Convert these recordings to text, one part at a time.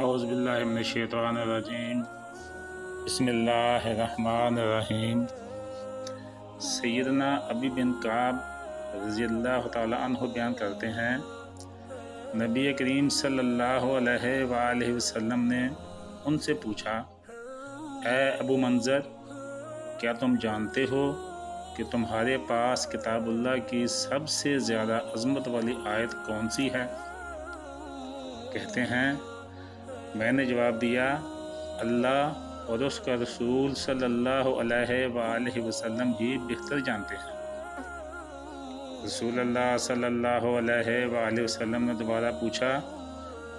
اعوذ باللہ من الشیطان الرجیم بسم اللہ الرحمن الرحیم۔ سیدنا ابی بن کعب رضی اللہ تعالی عنہ بیان کرتے ہیں، نبی کریم صلی اللہ علیہ وآلہ وسلم نے ان سے پوچھا، اے ابو منظر، کیا تم جانتے ہو کہ تمہارے پاس کتاب اللہ کی سب سے زیادہ عظمت والی آیت کون سی ہے؟ کہتے ہیں، میں نے جواب دیا، اللہ اور اس کا رسول صلی اللہ علیہ وآلہ وسلم ہی بہتر جانتے ہیں۔ رسول اللہ صلی اللہ علیہ وآلہ وسلم نے دوبارہ پوچھا،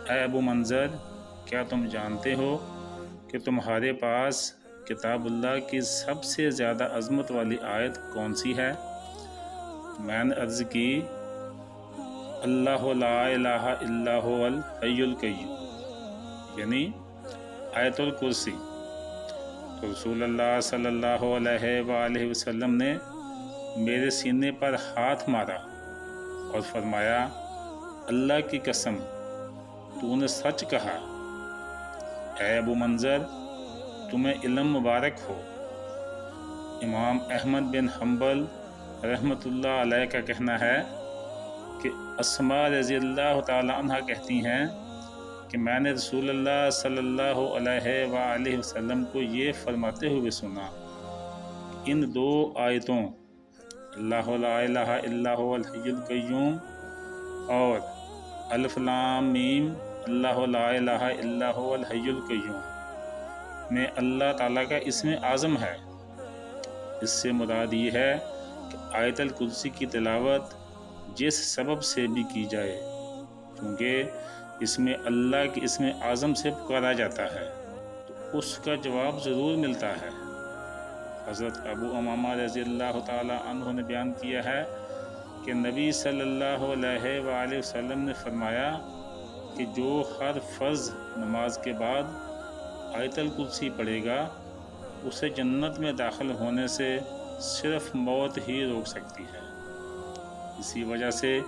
اے ابو منظر، کیا تم جانتے ہو کہ تمہارے پاس کتاب اللہ کی سب سے زیادہ عظمت والی آیت کون سی ہے؟ میں نے عرض کی، اللہ لا الہ الا هو الحی القیوم، یعنی آیت الکرسی۔ تو رسول اللہ صلی اللہ علیہ وآلہ وسلم نے میرے سینے پر ہاتھ مارا اور فرمایا، اللہ کی قسم، تو نے سچ کہا۔ اے ابو منظر، تمہیں علم مبارک ہو۔ امام احمد بن حنبل رحمۃ اللہ علیہ کا کہنا ہے کہ اسماء رضی اللہ تعالی عنہ کہتی ہیں کہ میں نے رسول اللہ صلی اللہ علیہ وآلہ وسلم کو یہ فرماتے ہوئے سنا، ان دو آیتوں اللہ لا الہ الا هو الحی القیوم اور الف لام میم اللہ لا الہ الا هو الحی القیوم میں اللہ تعالیٰ کا اسم اعظم ہے۔ اس سے مراد یہ ہے کہ آیت الکرسی کی تلاوت جس سبب سے بھی کی جائے، کیونکہ اس میں اللہ کے اسم اعظم سے پکارا جاتا ہے تو اس کا جواب ضرور ملتا ہے۔ حضرت ابو امامہ رضی اللہ تعالی عنہ نے بیان کیا ہے کہ نبی صلی اللہ علیہ وآلہ وسلم نے فرمایا کہ جو ہر فرض نماز کے بعد آیت الکرسی پڑھے گا، اسے جنت میں داخل ہونے سے صرف موت ہی روک سکتی ہے۔ اسی وجہ سے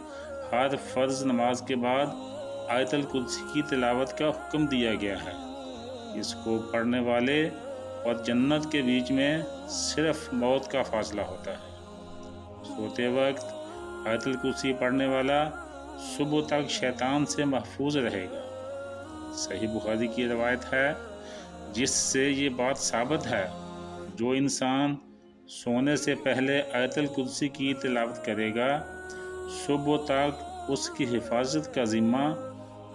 ہر فرض نماز کے بعد آیت الکرسی کی تلاوت کا حکم دیا گیا ہے۔ اس کو پڑھنے والے اور جنت کے بیچ میں صرف موت کا فاصلہ ہوتا ہے۔ سوتے وقت آیت الکرسی پڑھنے والا صبح تک شیطان سے محفوظ رہے گا۔ صحیح بخاری کی روایت ہے جس سے یہ بات ثابت ہے، جو انسان سونے سے پہلے آیت الکرسی کی تلاوت کرے گا، صبح تک اس کی حفاظت کا ذمہ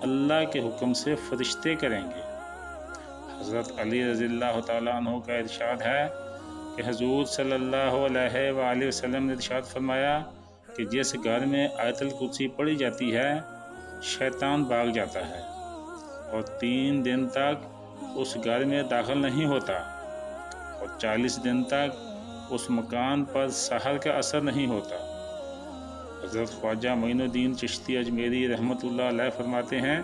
اللہ کے حکم سے فرشتے کریں گے۔ حضرت علی رضی اللہ تعالیٰ عنہ کا ارشاد ہے کہ حضور صلی اللہ علیہ وآلہ وسلم نے ارشاد فرمایا کہ جس گھر میں آیت الکرسی پڑھی جاتی ہے، شیطان بھاگ جاتا ہے اور 3 دن تک اس گھر میں داخل نہیں ہوتا، اور 40 دن تک اس مکان پر سحر کا اثر نہیں ہوتا۔ حضرت خواجہ معین الدین چشتی اجمیری رحمۃ اللہ علیہ فرماتے ہیں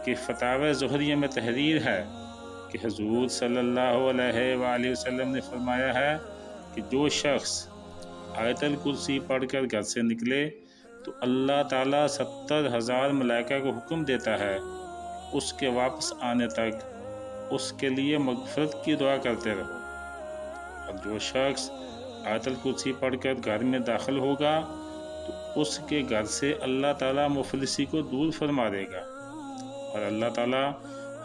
کہ فتاوی ظہریہ میں تحریر ہے کہ حضور صلی اللہ علیہ وآلہ وسلم نے فرمایا ہے کہ جو شخص آیت الکرسی پڑھ کر گھر سے نکلے تو اللہ تعالیٰ 70,000 ملائکہ کو حکم دیتا ہے اس کے واپس آنے تک اس کے لیے مغفرت کی دعا کرتے رہو، اور جو شخص آیت الکرسی پڑھ کر گھر میں داخل ہوگا تو اس کے گھر سے اللہ تعالیٰ مفلسی کو دور فرما دے گا، اور اللہ تعالیٰ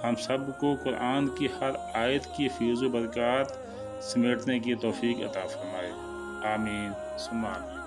ہم سب کو قرآن کی ہر آیت کی فیض و برکات سمیٹنے کی توفیق عطا فرمائے۔ آمین ثم آمین۔